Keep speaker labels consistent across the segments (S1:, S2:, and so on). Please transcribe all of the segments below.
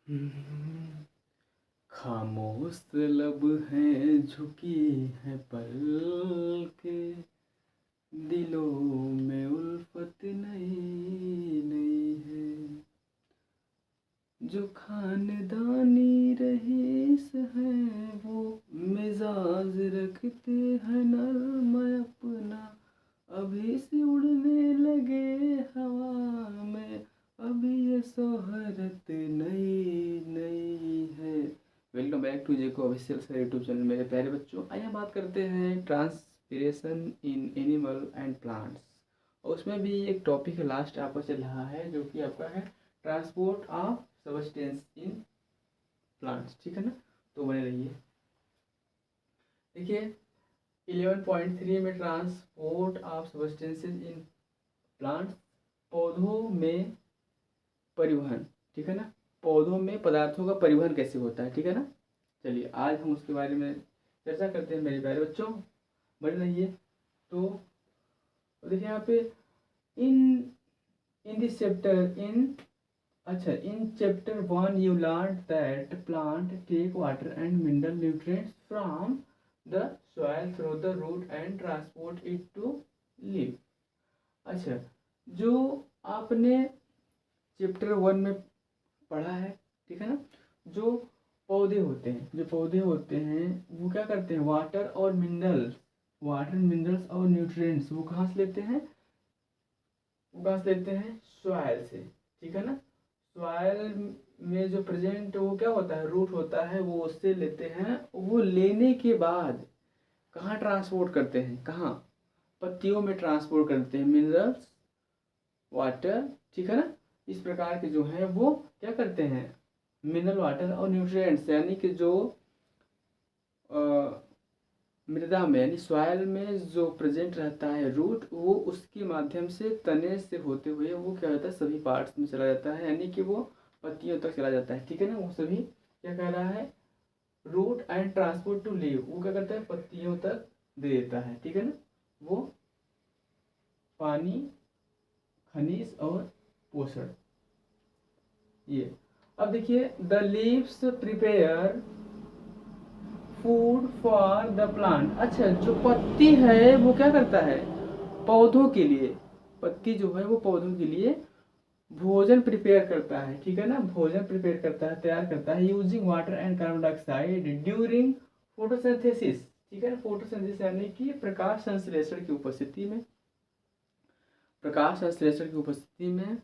S1: हम्म, खामोश लब हैं झुकी हैं पलके, दिलों में उल्फत नई नई है। जो खानदानी रईस हैं वो मिजाज रखते हैं नर्म अपना, अभी से उड़ने लगे हवा में, अभी ये सोहरत नई नई है। वेलकम बैक टू जेको ऑफिशियल सर यूट्यूब चैनल। मेरे प्यारे बच्चों, आइए बात करते हैं transpiration in animal and plants. और उसमें भी एक टॉपिक लास्ट आपका चल रहा है जो कि आपका है transport of substance in plants. ठीक है ना, तो बने रहिए। देखिए 11.3 में transport of substances in plants, पौधों में परिवहन। ठीक है ना, पौधों में पदार्थों का परिवहन कैसे होता है। ठीक है ना, चलिए आज हम उसके बारे में चर्चा करते हैं मेरे प्यारे बच्चों, बने रहिए। तो देखिए यहाँ पे in in this chapter in chapter 1 you learned that plant take water and mineral nutrients from the soil through the root and transport it to leaf। अच्छा, जो आपने चैप्टर 1 में पढ़ा है, ठीक है ना, जो पौधे होते हैं वो क्या करते हैं, वाटर मिनरल्स और न्यूट्रिएंट्स वो कहाँ से लेते हैं, सॉइल से। ठीक है ना, सॉइल में जो प्रेजेंट वो क्या होता है, रूट होता है, वो उससे लेते हैं। वो लेने के बाद कहाँ ट्रांसपोर्ट करते हैं, कहाँ, पत्तियों में ट्रांसपोर्ट करते हैं मिनरल्स, वाटर। ठीक है ना, इस प्रकार के जो हैं वो क्या करते हैं, मिनरल, वाटर और न्यूट्रिएंट्स, यानी कि जो मृदा में यानी सॉइल में जो प्रेजेंट रहता है रूट, वो उसके माध्यम से तने से होते हुए वो क्या होता है, सभी पार्ट्स में चला जाता है, यानी कि वो पत्तियों तक चला जाता है। ठीक है ना, वो सभी क्या कह रहा है, root and transport to leave, वो क्या करता है, पत्तियों तक दे देता है। ठीक है ना, वो पानी, खनिज और पोषण। ये अब देखिए, the leaves prepare food for the plant. अच्छा, जो पत्ती है वो क्या करता है, पौधों के लिए, पत्ती जो है वो पौधों के लिए भोजन प्रिपेयर करता है। ठीक है ना, भोजन प्रिपेयर करता है, तैयार करता है, using water and carbon dioxide during photosynthesis. ठीक है ना, फोटोसिंथेसिस यानी कि प्रकाश संश्लेषण की उपस्थिति में,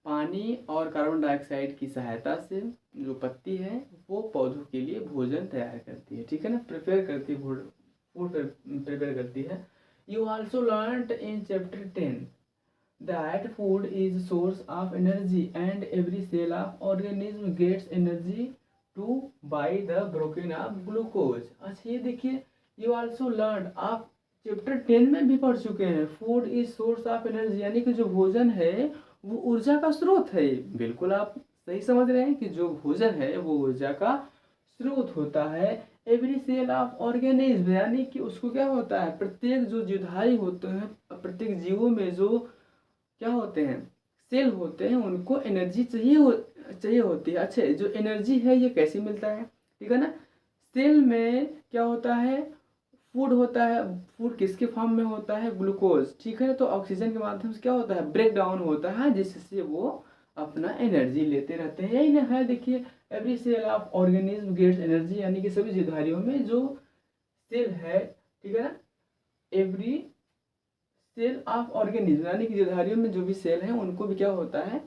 S1: पानी और कार्बन डाइऑक्साइड की सहायता से जो पत्ती है वो पौधों के लिए भोजन तैयार करती है। ठीक है ना, प्रिपेयर करती है, फूड प्रिपेयर करती है। You also learn in chapter 10 that food is source of energy and every cell of organism gets energy to by the broken of glucose। अच्छा, ये देखिए, you also learned, आप चैप्टर 10 में भी पढ़ चुके हैं, food is source of energy, यानी कि जो भोजन है वो ऊर्जा का स्रोत है। बिल्कुल आप सही समझ रहे हैं कि जो भोजन है वो ऊर्जा का स्रोत होता है। एवरी सेल ऑफ ऑर्गेनिज्म, यानी कि उसको क्या होता है, प्रत्येक जो जीवधारी होते हैं, प्रत्येक जीवों में जो क्या होते हैं, सेल होते हैं, उनको एनर्जी चाहिए होती है। अच्छा, जो एनर्जी है ये कैसे मिलता है, ठीक है ना, सेल में क्या होता है, फूड होता है। फूड किसके फॉर्म में होता है, ग्लूकोज। ठीक है, तो ऑक्सीजन के माध्यम से क्या होता है, ब्रेक डाउन होता है, जिससे वो अपना एनर्जी लेते रहते हैं। यही ना है, देखिए, every cell of organism gets energy, यानी कि सभी जीवधारियों में जो सेल है, ठीक है ना, एवरी सेल ऑफ ऑर्गेनिज्म, यानी कि जीवधारियों में जो भी सेल हैं उनको भी क्या होता है,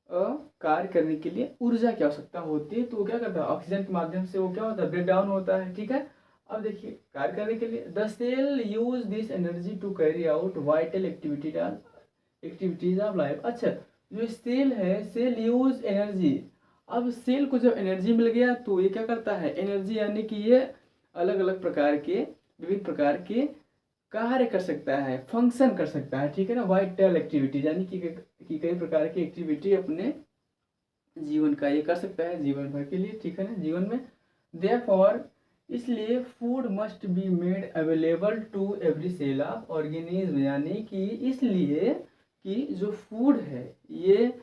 S1: कार्य करने के लिए ऊर्जा की आवश्यकता होती है। तो वो क्या करता है, ऑक्सीजन के माध्यम से वो क्या होता है, ब्रेक डाउन होता है। ठीक है, अब देखिए, कार्य करने के लिए the cell use this energy to carry out vital activities of life. अच्छा, जो सेल है, सेल यूज एनर्जी। अब सेल को जब एनर्जी मिल गया तो ये क्या करता है, एनर्जी, यानी कि ये अलग अलग प्रकार के, विभिन्न प्रकार के कार्य कर सकता है, फंक्शन कर सकता है। ठीक है ना, वाइटल एक्टिविटीज, यानी कि कई प्रकार की एक्टिविटी अपने जीवन का ये कर सकता है, जीवन भर के लिए। ठीक है ना, जीवन में देयरफॉर, इसलिए food must be made available to every cell of organism, यानी कि इसलिए कि जो फूड है ये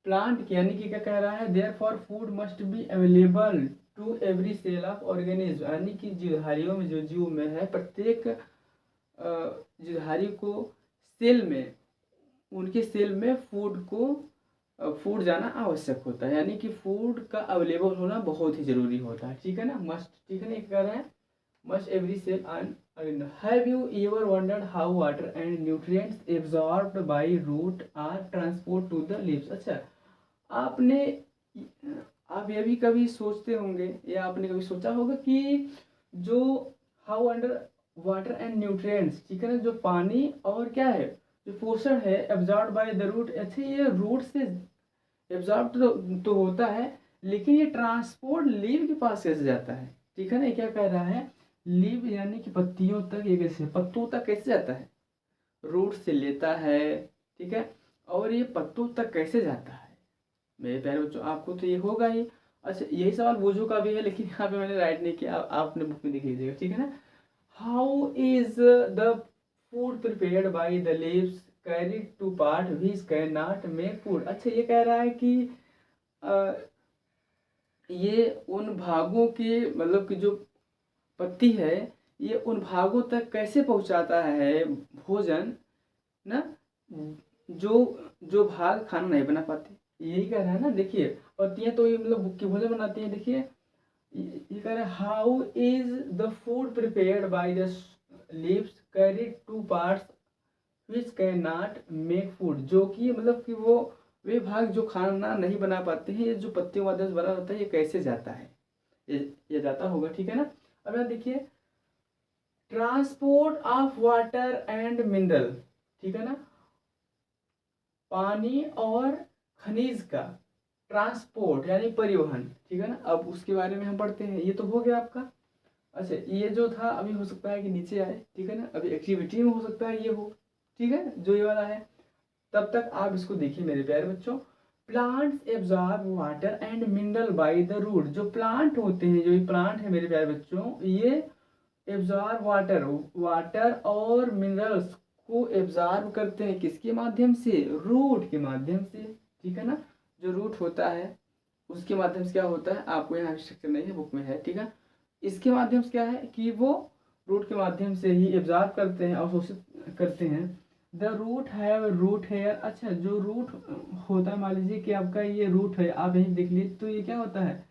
S1: प्लांट की, यानी कि क्या कह रहा है, therefore food must be available to every cell of organism, यानी कि जीवधारियों में, जो जीव में है, प्रत्येक जीवधारी को सेल में, उनके सेल में फूड जाना आवश्यक होता है, यानी कि फूड का अवेलेबल होना बहुत ही जरूरी होता है, ठीक है ना, मस्ट, ठीक है ना, एक कह रहा है must every cell and have you ever wondered how water and nutrients absorbed by root are transport to the leaves. अच्छा, आपने आप ये भी कभी सोचते होंगे या आपने कभी सोचा होगा कि जो how under water and nutrients, ठीक है ना, जो पानी और क्या है, जो पोषण है, एब्जॉर्ब बाय द रूट, अच्छे ये रूट से एब्जॉर्ब तो होता है, लेकिन ये ट्रांसपोर्ट लीव के पास कैसे जाता है, ठीक है ना, ये क्या कह रहा है, लीव यानी कि पत्तियों तक, ये कैसे, पत्तों तक कैसे जाता है, रूट से लेता है, ठीक है, और ये पत्तों तक कैसे जाता है, मेरे प्यारे बच्चों, आपको तो ये होगा ही। अच्छा, यही सवाल बोझों का भी है, लेकिन यहाँ पे मैंने राइट नहीं किया, आपने बुक में देख लीजिएगा, ठीक है ना। How is the food prepared by the leaves carried to part which can not make food. अच्छा, ये कह रहा है कि ये उन भागों के, मतलब कि जो पत्ती है, ये उन भागों तक कैसे पहुंचाता है भोजन ना, जो जो भाग खाना नहीं बना पाते, यही कह रहा है ना। देखिए, पत्तियां तो ये मतलब भूख की भोजन बनाती हैं। देखिए, ये कह रहा है how is the food prepared by the leaves carried two parts which can not make food, जो कि मतलब कि वो वे भाग जो खाना नहीं बना पाते हैं, ये जो पत्तियों माध्यम से बना होता है, ये कैसे जाता है, ये जाता होगा, ठीक है ना। अब यहाँ देखिए, transport of water and mineral, ठीक है ना, पानी और खनिज का ट्रांसपोर्ट यानी परिवहन, ठीक है ना। अब उसके बारे में हम पढ़ते हैं, ये तो हो गया आपका। अच्छा, ये जो था अभी हो सकता है कि नीचे आए, ठीक है ना, अभी एक्टिविटी में हो सकता है ये हो, ठीक है, जो ये वाला है। तब तक आप इसको देखिए मेरे प्यारे बच्चों। Plants absorb water and mineral by the root, जो प्लांट होते हैं, जो ये प्लांट है मेरे प्यारे बच्चों, ये एब्जॉर्ब वाटर और मिनरल्स को एब्जॉर्ब करते हैं, किसके माध्यम से, रूट के माध्यम से, ठीक है ना। जो रूट होता है उसके माध्यम से क्या होता है, आपको यहाँ स्ट्रक्चर नहीं है, बुक में है, ठीक है। इसके माध्यम से क्या है कि वो रूट के माध्यम से ही एब्जॉर्ब करते हैं, अवशोषित करते हैं। The root have root hair. अच्छा, जो रूट होता है, मान लीजिए कि आपका ये रूट है, आप यहीं देख लीजिए, तो ये क्या होता है,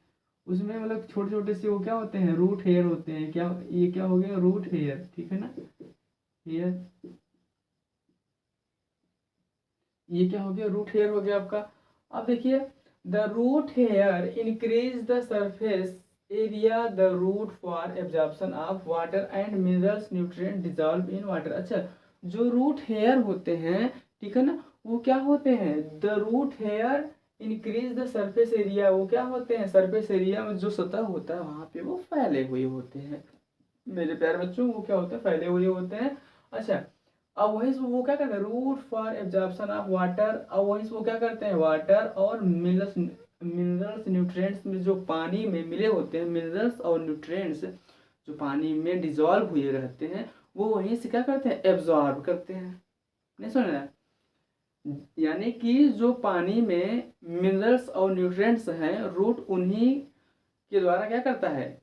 S1: उसमें मतलब छोटे छोटे से वो क्या होते हैं, रूट हेयर होते हैं, क्या, ये क्या हो गया, रूट हेयर, ठीक है ना, हेयर, ये क्या हो गया, रूट हेयर हो गया आपका। अब देखिए, the root hair increase the surface area the root for absorption of water and minerals nutrient dissolve in water. अच्छा, जो रूट हेयर होते हैं, ठीक है ना, वो क्या होते हैं, the root hair increase the surface area, वो क्या होते हैं, सरफेस एरिया में जो सतह होता है वहां पे वो फैले हुए होते हैं मेरे प्यारे बच्चों, वो क्या होते हैं, फैले हुए होते हैं। अच्छा, अब वहीं से वो क्या करते हैं, root for absorption of water, अब वहीं से वो क्या करते हैं, वाटर और मिनरल्स, न्यूट्रिएंट्स में, जो पानी में मिले होते हैं, मिनरल्स और न्यूट्रिएंट्स जो पानी में डिजॉल्व हुए रहते हैं, वो वहीं से क्या करते हैं, एब्जॉर्ब करते हैं। नहीं सुन रहा है, यानी कि जो पानी में मिनरल्स और न्यूट्रिएंट्स हैं, रूट उन्हीं के द्वारा क्या करता है,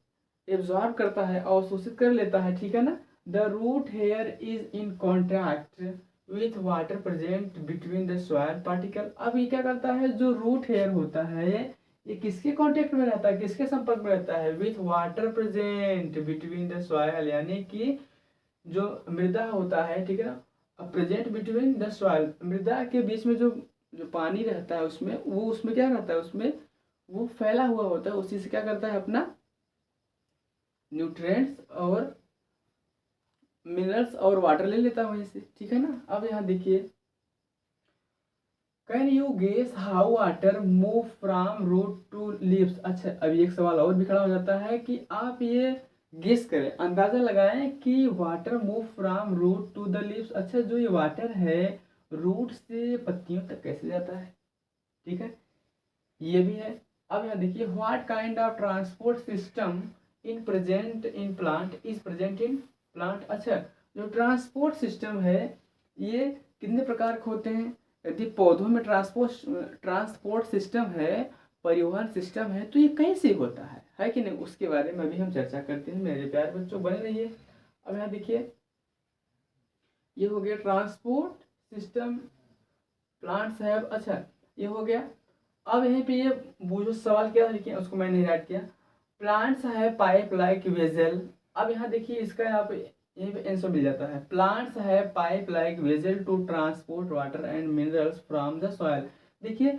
S1: एब्जॉर्ब करता है, अवशोषित कर लेता है, ठीक है ना। The root hair is in contact with water present between the soil particle. अब ये क्या करता है, जो रूट हेयर होता है, ये किसके कांटेक्ट में रहता है, किसके संपर्क में रहता है, with water present between the soil, यानी कि जो मृदा होता है, ठीक है ना, प्रेजेंट बिटवीन द सॉइल, मृदा के बीच में जो जो पानी रहता है, उसमें वो, उसमें क्या रहता है, उसमें वो फैला हुआ होता है, उसी से क्या करता है, अपना न्यूट्रिएंट्स और मिनरल्स और वाटर ले लेता है वहीं से, ठीक है ना। अब यहाँ देखिए, can you guess how water move from root to leaves. अच्छा, अभी एक सवाल और भी खड़ा हो जाता है कि आप ये गेस करें, अंदाजा लगाएं कि water move from root to the leaves. अच्छा, जो ये वाटर है, रूट से पत्तियों तक कैसे जाता है, ठीक है, ये भी है। अब यहाँ देखिए, what kind of transport system in present in plant is present in plant. अच्छा, जो ट्रांसपोर्ट सिस्टम है, ये कितने प्रकार के होते हैं, यदि पौधों में ट्रांसपोर्ट सिस्टम है, परिवहन सिस्टम है, तो ये कैसे होता है कि नहीं, उसके बारे में अभी हम चर्चा करते हैं मेरे प्यारे बच्चों, बने रहिए। अब यहाँ देखिए, ये हो गया ट्रांसपोर्ट सिस्टम, प्लांट्स है। अच्छा, ये हो गया। अब यहीं पे ये वो जो सवाल क्या लिखे उसको मैंने राइट किया, प्लांट्स है पाइप लाइक वेजल। अब यहाँ देखिए इसका यहाँ पे यहीं पे आंसर मिल जाता है, प्लांट्स है pipe like vessel to transport water and minerals from the soil. देखिए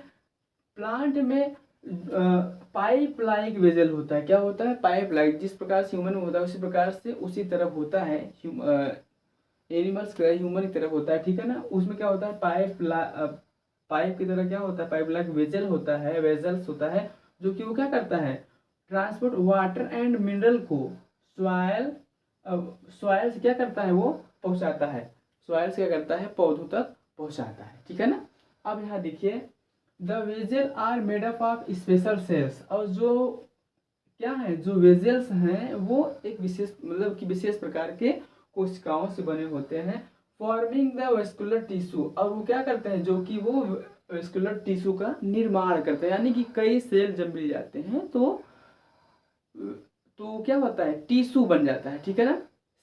S1: प्लांट में पाइप लाइक वेजल होता है। क्या होता है? पाइप लाइक, जिस प्रकार से ह्यूमन में होता है उसी प्रकार से उसी तरफ होता है, एनिमल्स का ह्यूमन की तरफ होता है, ठीक है ना। उसमें क्या होता है, पाइप की तरह क्या होता है, पाइप लाइक वेजल होता है, वेजल्स होता है, जो कि वो क्या करता है, ट्रांसपोर्ट वाटर एंड मिनरल को सॉइल से क्या करता है, वो पहुंचाता है, सॉइल से क्या करता है, पौधों तक पहुंचाता है, ठीक है ना। अब यहाँ देखिए, the vessel are made up of special cells. और जो क्या है, जो वेजल्स हैं वो एक विशेष मतलब कि विशेष प्रकार के कोशिकाओं से बने होते हैं, फॉर्मिंग द वेस्कुलर टिश्यू। और वो क्या करते हैं, जो कि वो वेस्कुलर टिश्यू का निर्माण करते हैं, यानी कि कई सेल जब मिल जाते हैं तो क्या होता है, टिश्यू बन जाता है, ठीक है ना।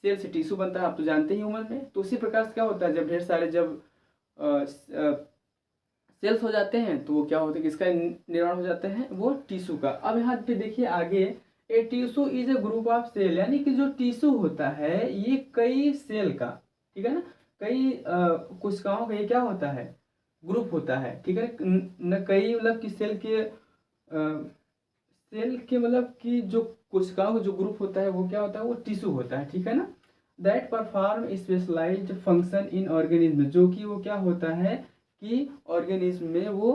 S1: सेल से टिश्यू बनता है, आप तो जानते ही ह्यूमन में। तो उसी प्रकार से क्या होता है, जब ढेर सारे जब सेल्स हो जाते हैं तो वो क्या होता है, किसका निर्माण हो जाते हैं, वो टिश्यू का। अब यहाँ पे देखिए आगे, a tissue is a group of cell, यानी कि जो टिश्यू होता है ये कई सेल का, ठीक है ना, कई कोशिकाओं का ये क्या होता है, ग्रुप होता है, ठीक है न। कई मतलब कि सेल के मतलब कि जो कोशिकाओं का जो ग्रुप होता है वो क्या होता है, वो टिश्यू होता है, ठीक है ना। That perform specialised function in organism, जो कि वो क्या होता है कि ऑर्गेनिज्म में वो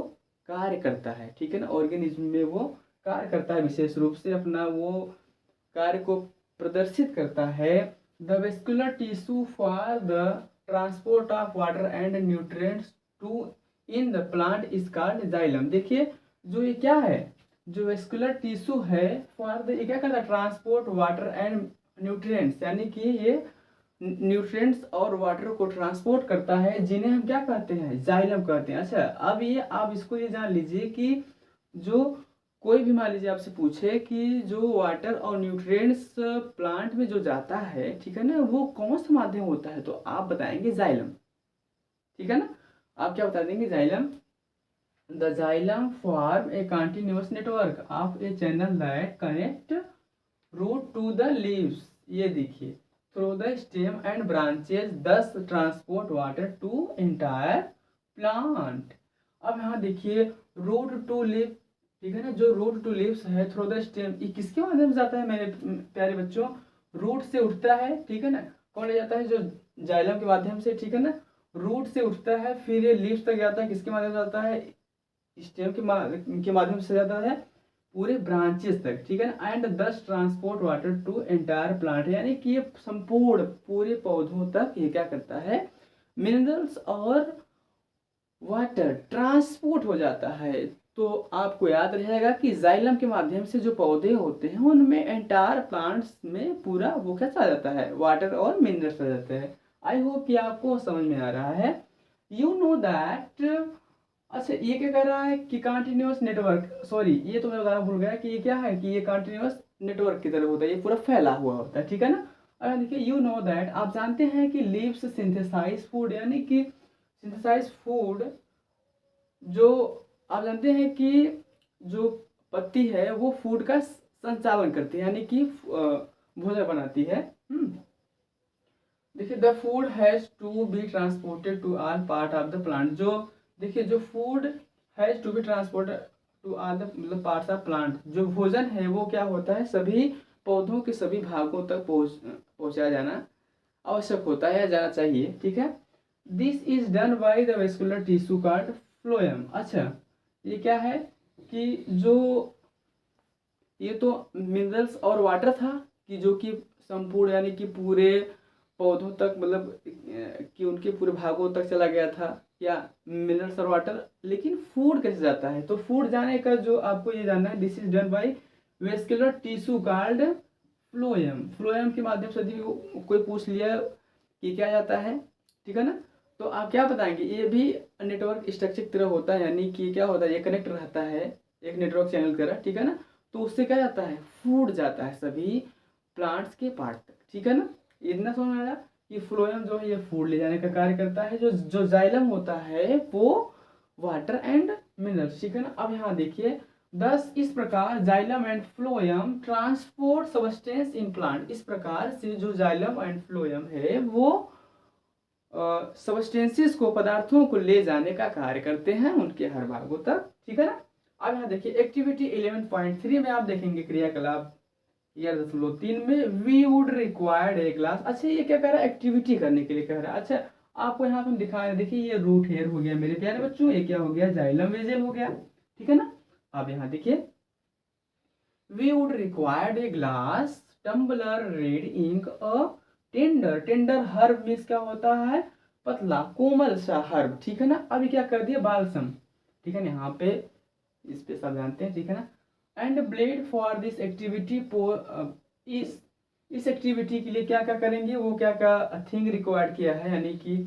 S1: कार्य करता है, ठीक है ना। ऑर्गेनिज्म में वो कार्य करता है, विशेष रूप से अपना वो कार्य को प्रदर्शित करता है। The vascular tissue for the transport of water and nutrients to in the plant is called xylem. देखिए जो ये क्या है, जो वेस्कुलर टिश्यू है फॉर द, ये क्या करता है, ट्रांसपोर्ट वाटर एंड न्यूट्रिएंट्स, यानी कि ये न्यूट्रिएंट्स और वाटर को ट्रांसपोर्ट करता है, जिन्हें हम क्या कहते हैं, जाइलम कहते हैं। अच्छा, अब ये आप इसको ये जान लीजिए कि जो कोई भी मान लीजिए आपसे पूछे कि जो वाटर और न्यूट्रिएंट्स प्लांट में जो जाता है, ठीक है ना, वो कौन सा माध्यम होता है, तो आप बताएंगे जाइलम, ठीक है ना। आप क्या बता देंगे, xylem. The xylem form a continuous network of a channel that connect root to the leaves. ये देखिए, through the stem and branches, thus transport water to entire plant. अब यहाँ देखिए, रूट टू लीव, ठीक है ना, जो रूट टू लीव्स है थ्रू द स्टेम, ये किसके माध्यम से जाता है मेरे प्यारे बच्चों, रूट से उठता है, ठीक है ना। कौन ले जाता है, जो जाइलम के माध्यम से, ठीक है ना, रूट से उठता है, फिर ये लीव्स तक जाता है, किसके माध्यम से जाता है, स्टेम के माध्यम से जाता है पूरे ब्रांचेस तक, ठीक है ना। And thus transport water to entire plant, यानी कि ये संपूर्ण पूरे पौधों तक ये क्या करता है, मिनरल्स और वाटर ट्रांसपोर्ट हो जाता है। तो आपको याद रहेगा कि जाइलम के माध्यम से जो पौधे होते हैं उनमें एंटायर प्लांट्स में पूरा वो क्या चला जाता है, वाटर और मिनरल्स आ जाते हैं। आई होप कि आपको समझ में आ रहा है। यू नो दैट, अच्छा ये क्या कह रहा है कि कंटिन्यूअस नेटवर्क, सॉरी ये तो मैं बताना भूल गया कि ये क्या है, कि ये कंटिन्यूअस नेटवर्क की तरह होता है, ये पूरा फैला हुआ होता है, ठीक है ना। और देखिए, यू नो दैट, आप जानते हैं कि लीव्स सिंथेसाइज फूड, यानी कि सिंथेसाइज फूड, जो आप जानते हैं कि जो पत्ती है वो फूड का संचालन करती है, यानी कि भोजन बनाती है। देखिए, the food has to be transported to all part of the plant. जो देखिए, जो food has to be transported to all the मतलब पार्ट्स ऑफ प्लांट, जो भोजन है वो क्या होता है, सभी पौधों के सभी भागों तक पहुंचाया जाना आवश्यक होता है, जाना चाहिए, ठीक है। This is done by the vascular tissue called phloem. अच्छा, ये क्या है कि जो ये तो मिनरल्स और वाटर था कि जो कि संपूर्ण यानी कि पूरे पौधों तक मतलब कि उनके पूरे भागों तक चला गया था, या मिनरल्स और वाटर। लेकिन फूड कैसे जाता है, तो फूड जाने का जो आपको ये जानना है, this is done by vascular tissue called phloem. Phloem के माध्यम से यदि कोई पूछ लिया कि क्या जाता है, ठीक है ना, तो आप क्या बताएंगे, ये भी नेटवर्क स्ट्रक्चर की तरह होता है, यानी कि क्या होता है, ये कनेक्ट रहता है एक नेटवर्क चैनल की तरह, ठीक है ना। तो उससे क्या जाता है, फूड जाता है सभी प्लांट्स के पार्ट तक, ठीक है ना। इतना समझ में आया कि फ्लोएम जो है ये फूड ले जाने का कार्य करता है, जो जो जाइलम होता है वो वाटर एंड मिनरल्स, ठीक है ना। अब यहाँ देखिए, दस इस प्रकार xylem and phloem transport substance in plant, इस प्रकार से जो जाइलम एंड फ्लोएम है वो सबस्टेंसेस को, पदार्थों को ले जाने का कार्य करते हैं उनके हर भागों तक, ठीक है ना। अब यहाँ देखिए एक्टिविटी 11.3 में आप देखेंगे क्रियाकलाप या 3 में, we would required a glass. अच्छा ये क्या कह रहा है, एक्टिविटी करने के लिए कह रहा है। अच्छा आपको यहाँ पे हम दिखा रहे हैं, देखिए ये रूट हेयर हो गया मेरे प्यारे बच्चों, ये क्या हो गया, जाइलम वेजल हो गया, ठीक है ना। अब यहाँ देखिए, we would required a glass tumbler red ink a tender, tender herb means क्या होता है, पतला कोमल सा हर्ब, ठीक है ना। अभी क्या कर दिया, बालसम, ठीक है ना, यहाँ पे इस पे सब जानते हैं, ठीक है ना। And blade for this activity, इस एक्टिविटी के लिए क्या क्या करेंगे, वो क्या क्या थिंग रिक्वायर्ड किया है, यानी कि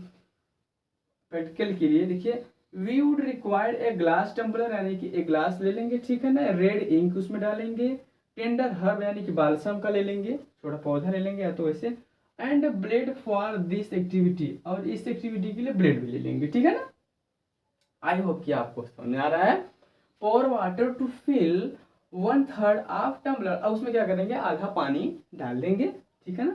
S1: प्रैक्टिकल के लिए देखिए, we would required a glass tumbler, यानी कि एक ग्लास ले लेंगे, ठीक है ना, रेड इंक उसमें डालेंगे, टेंडर हर्ब यानी कि बालसम का ले लेंगे, छोटा पौधा ले लेंगे या तो वैसे, and blade for this activity, और इस एक्टिविटी के लिए ब्लेड भी ले लेंगे, ठीक है ना। आई होप कि आपको समझ आ रहा है। pour water to fill 1/3 of tumbler, अब उसमें क्या करेंगे, आधा पानी डाल देंगे, ठीक है ना।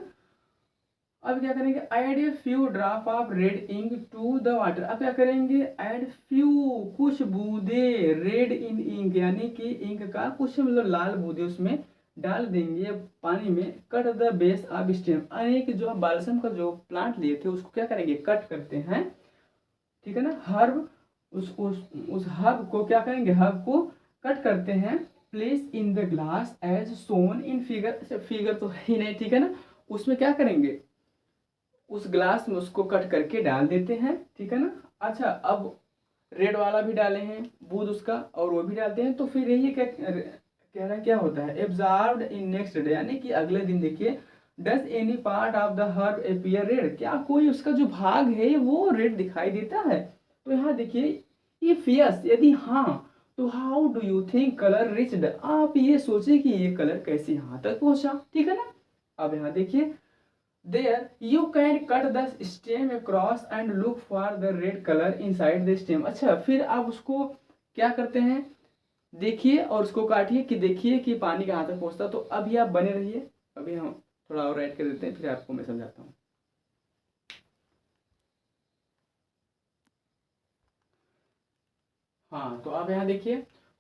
S1: अब क्या करेंगे, add a few drop of red ink to the water, अब क्या करेंगे, ऐड फ्यू कुछ बूंदे रेड इन इंक, यानी कि इंक का कुछ मतलब लाल बूंदे उसमें डाल देंगे पानी में। Cut the base of stem, यानी कि जो बालसम का जो प्लांट लिए थे उसको क्या करेंगे, कट करते हैं, ठीक है ना। हर्ब उस हर्ब को क्या करेंगे, हर्ब को कट करते हैं। Place in the glass as shown in figure, figure तो है ही नहीं, ठीक है ना। उसमें क्या करेंगे, उस ग्लास में उसको कट करके डाल देते हैं, ठीक है ना। अच्छा अब रेड वाला भी डाले हैं बूंद उसका, और वो भी डालते हैं, तो फिर यही क्या कह रहा है, क्या होता है, एब्जॉर्ब्ड इन नेक्स्ट डे, यानी कि अगले दिन देखिए, does any part of the herb appear red, क्या कोई उसका जो भाग है वो रेड दिखाई देता है। तो यहाँ देखिए, इफ यस यदि हाँ, तो how do you think colour reached, आप ये सोचे कि ये कलर कैसे यहाँ तक पहुंचा, ठीक है ना। अब यहाँ देखिए, there you can cut the stem across and look for the red color inside the stem। अच्छा फिर आप उसको क्या करते हैं, देखिए और उसको काटिए कि देखिए कि पानी कहाँ तक पहुँचता। तो अभी आप बने रहिए, अभी हम थोड़ा और ऐड कर देते हैं, फिर आपको मैं समझाता हूँ। हाँ तो आप यहाँ देखिए,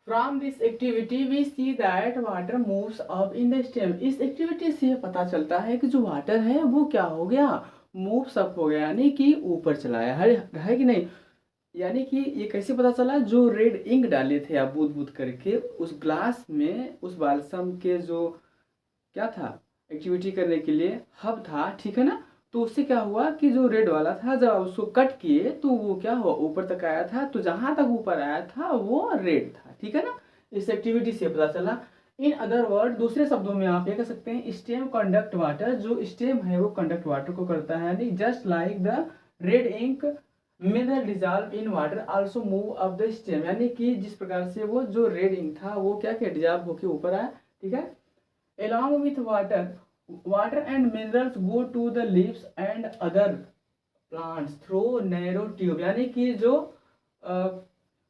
S1: from this activity we see that water moves up in the stem, इस एक्टिविटी से पता चलता है कि जो वाटर है वो क्या हो गया, मूव्स अप हो गया, यानी कि ऊपर चला है कि नहीं। यानी कि ये कैसे पता चला, जो रेड इंक डाले थे आप बूंद बूंद करके उस ग्लास में, उस बालसम के जो क्या था, एक्टिविटी करने के लिए हब था, ठीक है ना। तो उससे क्या हुआ कि जो रेड वाला था, जब आप उसको कट किए तो वो क्या हुआ, ऊपर तक आया था, तो जहां तक ऊपर आया था वो रेड था, ठीक है ना। इस एक्टिविटी से पता चला। इन अदर वर्ड, दूसरे शब्दों में आप ये कह सकते हैं, स्टेम कंडक्ट वाटर, जो स्टेम है वो कंडक्ट वाटर को करता है, यानी just like the red ink mineral dissolve in water also move up the stem, यानी कि जिस प्रकार से वो जो रेड इंक था वो क्या किया, डिजॉल्व होकर ऊपर आया, ठीक है। along with water and minerals go to the leaves and other plants through narrow tube, यानी कि जो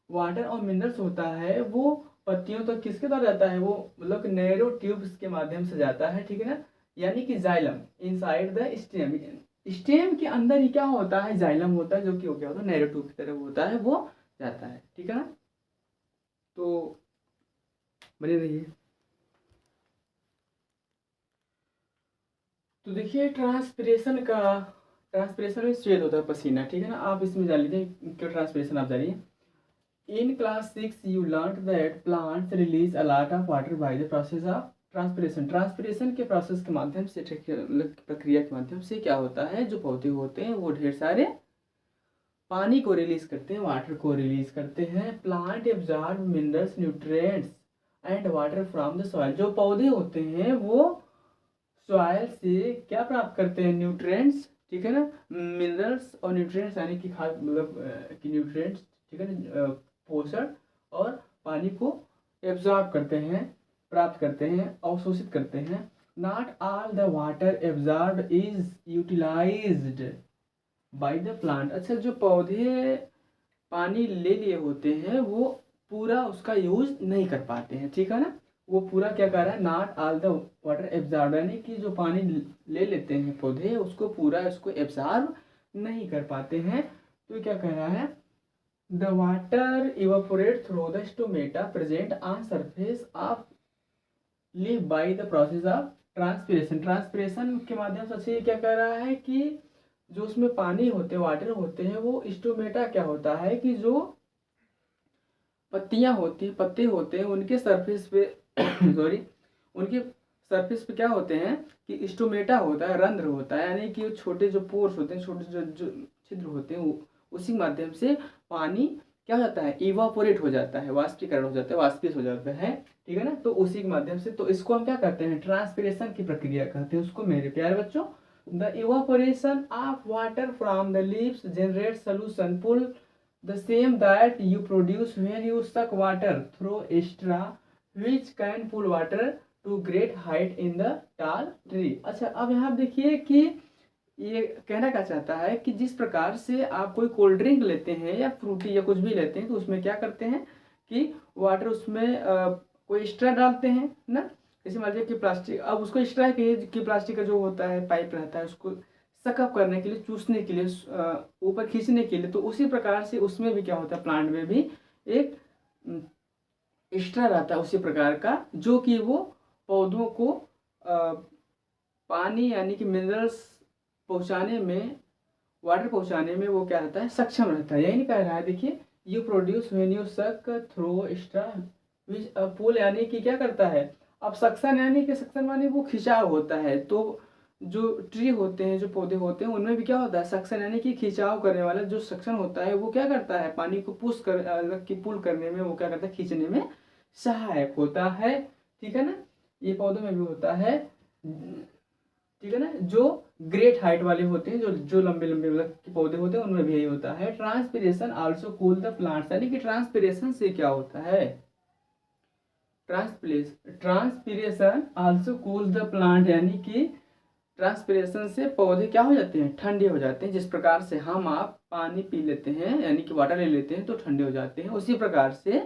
S1: वाटर और मिनरल्स होता है वो पत्तियों तक किसके द्वारा जाता है, वो मतलब नैरो ट्यूब्स के माध्यम से जाता है, ठीक है ना। यानी कि xylem inside the stem, stem के अंदर ही क्या होता है, जाइलम होता है, जो कि क्या होता है, नैरो ट्यूब की तरह होता है, वो जाता है, ठीक है ना। तो बने रहिए। तो देखिए ट्रांसपिरेशन में स्वेद होता है पसीना, ठीक है ना। आप इसमें जान लीजिए क्यों ट्रांसपिरेशन आप जानिए। In class 6 you learn that plants release a lot of water by the process of transpiration, transpiration के प्रोसेस के माध्यम से, प्रक्रिया के माध्यम से क्या होता है, जो पौधे होते हैं वो ढेर सारे पानी को रिलीज करते हैं, वाटर को रिलीज करते हैं। Plant absorb minerals nutrients and water from the soil, जो पौधे होते हैं वो सॉइल से क्या प्राप्त करते हैं, न्यूट्रिएंट्स ठीक है ना। मिनरल्स और न्यूट्रिएंट्स यानी कि खाद मतलब कि न्यूट्रिएंट्स, ठीक है ना, पोषण और पानी को एब्जॉर्ब करते हैं, प्राप्त करते हैं, अवशोषित करते हैं। Not all the water absorb is utilised by the plant. अच्छा, जो पौधे पानी ले लिए होते हैं वो पूरा उसका यूज नहीं कर पाते हैं, ठीक है ना। वो पूरा क्या कर रहा है, not all the water absorb, यानी कि जो पानी ले लेते हैं पौधे उसको पूरा उसको एब्जॉर्ब नहीं कर पाते हैं। तो क्या कह रहा है, the water evaporate through the stomata present on surface of leaf by the process of transpiration. Transpiration के माध्यम से ये क्या कह रहा है कि जो उसमें पानी होते वाटर होते हैं वो स्टोमेटा क्या होता है कि जो पत्तियां होती पत्ते होते हैं उनके सरफेस पे सॉरी उनके सरफेस पे क्या होते हैं कि स्टोमेटा होता है, रंध्र होता है, यानी कि छोटे जो पोर्स होते हैं, छोटे जो छिद्र होते हैं उसी माध्यम से पानी क्या हो जाता है, इवापोरेट हो जाता है, वाष्पीकरण हो जाता है, वाष्पित हो जाता है, ठीक है ना। तो उसी के माध्यम से, तो इसको हम क्या कहते हैं, ट्रांसपिरेशन की प्रक्रिया कहते हैं उसको मेरे प्यारे बच्चों। The evaporation of water from the leaves generate solution pull the same that you produce when you suck water through a straw which can pull water to great height in the tall tree। अच्छा, अब यहाँ देखिए कि ये कहना क्या चाहता है कि जिस प्रकार से आप कोई कोल्ड ड्रिंक लेते हैं या फ्रूटी या कुछ भी लेते हैं तो उसमें क्या करते हैं कि वाटर उसमें कोई स्ट्रा डालते हैं ना, जैसे मान लीजिए कि प्लास्टिक, अब उसको स्ट्रा की प्लास्टिक का जो होता है पाइप रहता है उसको सकअप करने के लिए, चूसने के लिए, ऊपर खींचने के लिए, तो उसी प्रकार से उसमें भी क्या होता है, प्लांट में भी एक एक्स्ट्रा रहता है उसी प्रकार का, जो कि वो पौधों को पानी यानी कि मिनरल्स पहुंचाने में, वाटर पहुंचाने में वो क्या रहता है, सक्षम रहता है। यही नहीं कह रहा है, देखिए you produce when you suck through extra which pull, यानी कि क्या करता है, अब सक्शन यानी कि सक्शन माने वो खिंचाव होता है। तो जो ट्री होते हैं, जो पौधे होते हैं उनमें भी क्या होता है, सक्शन यानी कि खिंचाव करने वाला जो सक्शन होता है वो क्या करता है, पानी को पुश कर कि पुल करने में वो क्या करता है, खींचने में सहायक होता है, ठीक है ना। ये पौधों में भी होता है, ठीक है ना। जो ग्रेट हाइट वाले होते हैं, जो लंबे लंबे मतलब पौधे होते हैं उनमें भी यही होता है। Transpiration also cool the plants, यानी कि ट्रांसपिरेशन से क्या होता है, transpiration also cool the plant, यानी कि ट्रांसपिरेशन से पौधे क्या हो जाते हैं, ठंडे हो जाते हैं। जिस प्रकार से हम आप पानी पी लेते हैं यानी कि वाटर ले लेते हैं तो ठंडे हो जाते हैं, उसी प्रकार से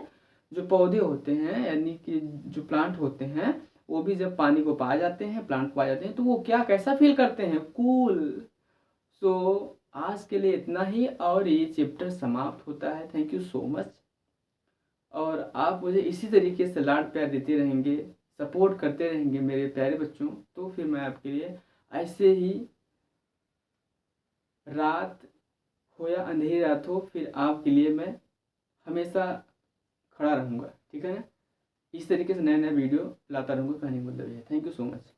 S1: जो पौधे होते हैं यानी कि जो प्लांट होते हैं वो भी जब पानी को पा जाते हैं, प्लांट को पा जाते हैं, तो वो क्या कैसा फील करते हैं, कूल। सो आज के लिए इतना ही और ये चैप्टर समाप्त होता है। Thank you so much. और आप मुझे इसी तरीके से लाड प्यार देते रहेंगे, सपोर्ट करते रहेंगे मेरे प्यारे बच्चों, तो फिर मैं आपके लिए ऐसे ही, रात हो या अंधेरी रात हो, फिर आपके लिए मैं हमेशा खड़ा रहूँगा, ठीक है ना। इस तरीके से नया नया वीडियो लाता रहूँगा, कहने का मतलब ये है। Thank you so much.